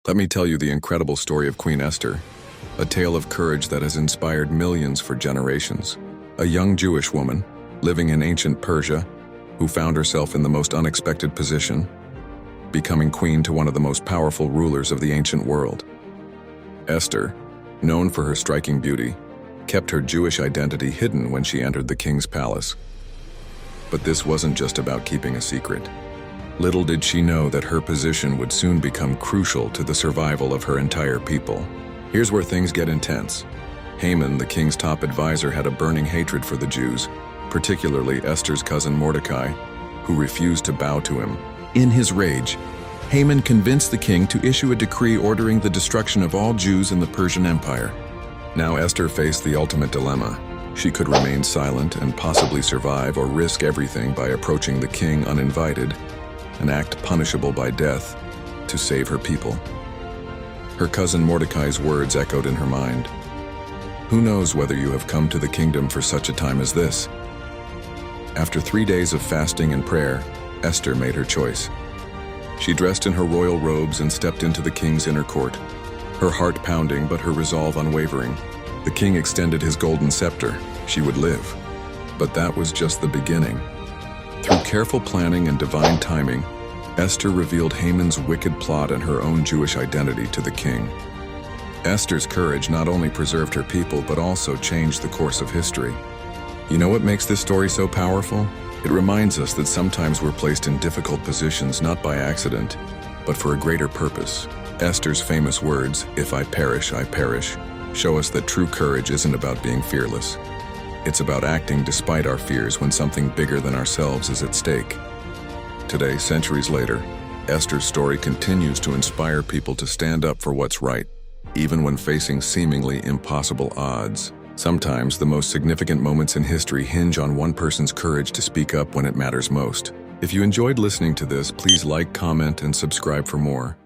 Let me tell you the incredible story of Queen Esther, a tale of courage that has inspired millions for generations. A young Jewish woman, living in ancient Persia, who found herself in the most unexpected position, becoming queen to one of the most powerful rulers of the ancient world. Esther, known for her striking beauty, kept her Jewish identity hidden when she entered the king's palace. But this wasn't just about keeping a secret. Little did she know that her position would soon become crucial to the survival of her entire people. Here's where things get intense. Haman, the king's top advisor, had a burning hatred for the Jews, particularly Esther's cousin Mordecai, who refused to bow to him. In his rage, Haman convinced the king to issue a decree ordering the destruction of all Jews in the Persian Empire. Now Esther faced the ultimate dilemma. She could remain silent and possibly survive, or risk everything by approaching the king uninvited, an act punishable by death, to save her people. Her cousin Mordecai's words echoed in her mind. Who knows whether you have come to the kingdom for such a time as this? After 3 days of fasting and prayer, Esther made her choice. She dressed in her royal robes and stepped into the king's inner court, her heart pounding but her resolve unwavering. The king extended his golden scepter. She would live. But that was just the beginning. Through careful planning and divine timing, Esther revealed Haman's wicked plot and her own Jewish identity to the king. Esther's courage not only preserved her people but also changed the course of history. You know what makes this story so powerful? It reminds us that sometimes we're placed in difficult positions not by accident, but for a greater purpose. Esther's famous words, "If I perish, I perish," show us that true courage isn't about being fearless. It's about acting despite our fears when something bigger than ourselves is at stake. Today, centuries later, Esther's story continues to inspire people to stand up for what's right, even when facing seemingly impossible odds. Sometimes the most significant moments in history hinge on one person's courage to speak up when it matters most. If you enjoyed listening to this, please like, comment, and subscribe for more.